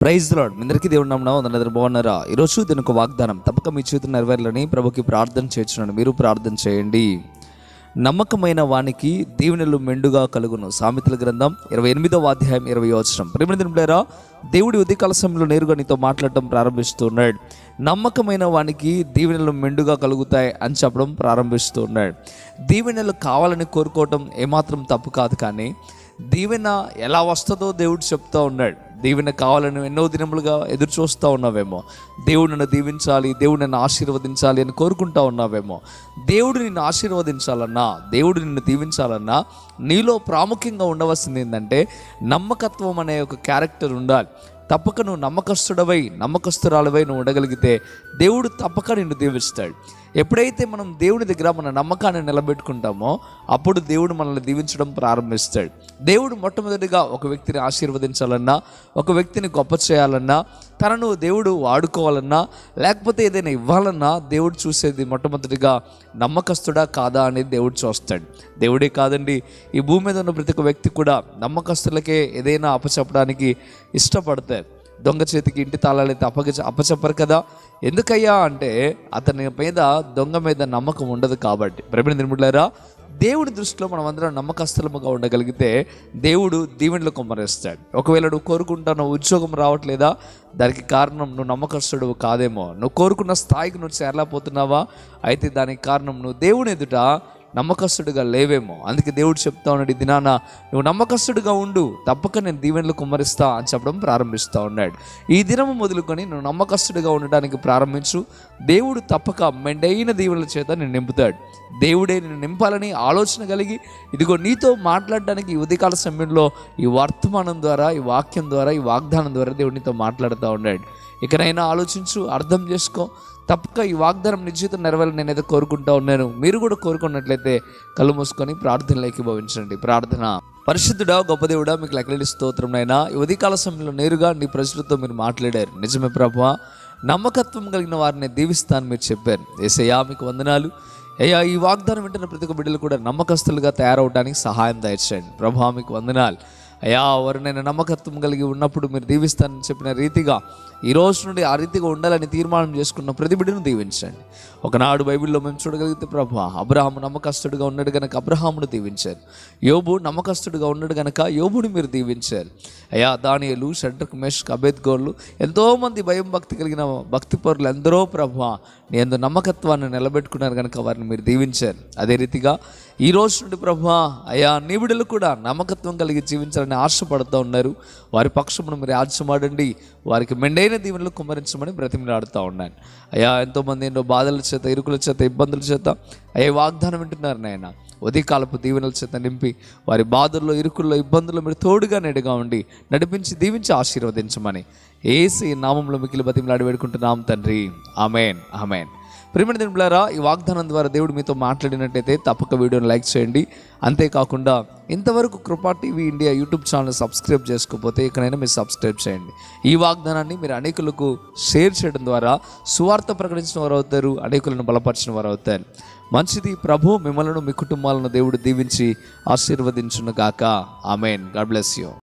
Praise the lord. మీ అందరికీ దేవుడి నామమున వందనాలు. బాగున్నారా? ఈరోజు దీని ఒక వాగ్దానం తప్పక మీ జీవితం నెరవేరాలని ప్రభుకి ప్రార్థన చేస్తున్నాను. మీరు ప్రార్థన చేయండి. నమ్మకమైన వానికి దీవెనలు మెండుగా కలుగును. సామెతల గ్రంథం 28వ అధ్యాయం 20వ వచనం. ప్రియమైన దేవుడి ఉదయకాల సమయంలో నేరుగా నీతో మాట్లాడటం ప్రారంభిస్తున్నాడు. నమ్మకమైన వానికి దీవెనలు మెండుగా కలుగుతాయి అని చెప్పడం ప్రారంభిస్తున్నాడు. దీవెనలు కావాలని కోరుకోవటం ఏమాత్రం తప్పు కాదు, కానీ దీవెన ఎలా వస్తుందో దేవుడు చెప్తా ఉన్నాడు. దీవెన కావాలని ఎన్నో దినములుగా ఎదురు చూస్తూ ఉన్నావేమో. దేవుడు నన్ను దీవించాలి, దేవుడు నన్ను ఆశీర్వదించాలి అని కోరుకుంటా ఉన్నావేమో. దేవుడు నిన్ను ఆశీర్వదించాలన్నా, దేవుడు నిన్ను దీవించాలన్నా నీలో ప్రాముఖ్యంగా ఉండవలసింది ఏంటంటే నమ్మకత్వం అనే ఒక క్యారెక్టర్ ఉండాలి. తప్పక నువ్వు నమ్మకస్తురాలవై నువ్వు ఉండగలిగితే దేవుడు తప్పక నిన్ను దీవిస్తాడు. ఎప్పుడైతే మనం దేవుడి దగ్గర మన నమ్మకాన్ని నిలబెట్టుకుంటామో అప్పుడు దేవుడు మనల్ని దీవించడం ప్రారంభిస్తాడు. దేవుడు మొట్టమొదటిగా ఒక వ్యక్తిని ఆశీర్వదించాలన్నా, ఒక వ్యక్తిని గొప్ప చేయాలన్నా, తనను దేవుడు వాడుకోవాలన్నా, లేకపోతే ఏదైనా ఇవ్వాలన్నా దేవుడు చూసేది మొట్టమొదటిగా నమ్మకస్తుడా కాదా అనేది దేవుడు చూస్తాడు. దేవుడే కాదండి, ఈ భూమి మీద ఉన్న ప్రతి ఒక్క వ్యక్తి కూడా నమ్మకస్తులకే ఏదైనా అప్పచెప్పడానికి ఇష్టపడతారు. దొంగ చేతికి ఇంటి తాళాలైతే అప్పచెప్పరు కదా. ఎందుకయ్యా అంటే అతని మీద దొంగ మీద నమ్మకం ఉండదు కాబట్టి. ప్రియమైన దేవులారా, దేవుడి దృష్టిలో మనం అందరం నమ్మకస్తులముగా ఉండగలిగితే దేవుడు దీవెనలు కుమ్మరిస్తాడు. ఒకవేళ నువ్వు కోరుకుంటున్న ఉద్యోగం రావట్లేదా, దానికి కారణం నువ్వు నమ్మకస్తుడు కాదేమో. నువ్వు కోరుకున్న స్థాయికి నువ్వు చేరలేకపోతున్నావా, అయితే దానికి కారణం నువ్వు దేవుని ఎదుట నమ్మకస్తుడిగా లేవేమో. అందుకే దేవుడు చెప్తా ఉన్నాడు, ఈ దినాన నువ్వు నమ్మకస్తుడిగా ఉండు, తప్పక నేను దీవెనలు కుమ్మరిస్తా అని చెప్పడం ప్రారంభిస్తూ ఉన్నాడు. ఈ దినము మొదలుకొని నువ్వు నమ్మకస్తుడిగా ఉండడానికి ప్రారంభించు. దేవుడు తప్పక మెండైన దీవెనల చేత నేను నింపుతాడు. దేవుడే నేను నింపాలని ఆలోచన కలిగి ఇదిగో నీతో మాట్లాడడానికి ఈ ఉదయకాల సమయంలో ఈ వర్తమానం ద్వారా, ఈ వాక్యం ద్వారా, ఈ వాగ్దానం ద్వారా దేవుడు నీతో మాట్లాడుతూ ఉన్నాడు. ఇకనైనా ఆలోచించు, అర్థం చేసుకో. తప్పక ఈ వాగ్దానం నీ జీవితం నెరవేరాలని నేనైతే కోరుకుంటా ఉన్నాను. మీరు కూడా కోరుకున్నట్లయితే కళ్ళు మూసుకొని ప్రార్థనలోకి భవించండి. ప్రార్థన. పరిశుద్ధుడా, గొప్ప దేవుడా, మీకు లెక్కలేని స్తోత్రం నైనా. ఈ ఉదయకాల సమయంలో నేరుగా నీ ప్రజలతో మీరు మాట్లాడారు. నిజమే ప్రభువా, నమ్మకత్వం కలిగిన వారిని దీవిస్తాను మీరు చెప్పారు. యేసయ్యా మీకు వందనాలు. అయ్యా, ఈ వాగ్దానం వింటున్న ప్రతి ఒక్క బిడ్డలు కూడా నమ్మకస్తులుగా తయారవడానికి సహాయం దయచేయండి. ప్రభువా మీకు వందనాలు. అయ్యా, ఎవరినైనా నమ్మకత్వం కలిగి ఉన్నప్పుడు మీరు దీవిస్తానని చెప్పిన రీతిగా ఈ రోజు నుండి ఆ రీతిగా ఉండాలని తీర్మానం చేసుకున్న ప్రతి బిడ్డను దీవించండి. ఒకనాడు బైబిల్లో మేము చూడగలిగితే ప్రభువా, అబ్రహాము నమ్మకస్తుడిగా ఉన్నాడు కనుక అబ్రహామును దీవించారు. యోబు నమ్మకస్తుడిగా ఉన్నాడు కనుక యోబుని మీరు దీవించారు. అయ్యా, దానియేలు, షడ్రక్, మేషక్, అబేద్గోలు ఎంతోమంది భయం భక్తి కలిగిన భక్తి పరులు ఎందరో ప్రభువా నీ యందు నమ్మకత్వాన్ని నిలబెట్టుకున్నారు కనుక వారిని మీరు దీవించారు. అదే రీతిగా ఈ రోజు నుండి ప్రభువా అయ్యా, నీ బిడ్డలు కూడా నమ్మకత్వం కలిగి జీవించాలని ఆశపడుతూ ఉన్నారు. వారి పక్షమును మీరు ఆజ్యమాడండి, వారికి మెండైన దీవెనలు కుమ్మరించమని బ్రతిమలాడుతూ ఉన్నాను. అయ్యా, ఎంతోమంది ఎన్నో బాధల చేత, ఇరుకుల చేత, ఇబ్బందుల చేత అయ్యా వాగ్దానం వింటున్నారు నాయన. ఉదయకాలపు దీవెనల చేత నింపి వారి బాధల్లో, ఇరుకుల్లో, ఇబ్బందుల్లో మీరు తోడుగా నెడుగా ఉండి నడిపించి దీవించి ఆశీర్వదించమని యేసు నామములో మిక్కిలి బతిమలాడి వేడుకుంటున్నాం తండ్రి. ఆమేన్, ఆమేన్. ప్రియమైన దేవులారా, ఈ వాగ్దానం ద్వారా దేవుడు మీతో మాట్లాడినట్టయితే తప్పక వీడియోని లైక్ చేయండి. అంతేకాకుండా ఇంతవరకు కృపా TV India YouTube channel subscribe చేసుకోకపోతే ఇకనైనా మీరు సబ్స్క్రైబ్ చేయండి. ఈ వాగ్దానాన్ని మీరు అనేకులకు షేర్ చేయడం ద్వారా సువార్త ప్రకటించిన వారు అవుతారు, అనేకులను బలపరిచిన వారు అవుతారు. మంచిది. ప్రభు మిమ్మల్ని, మీ కుటుంబాలను దేవుడు దీవించి ఆశీర్వదించును గాక. ఆమేన్. God bless you.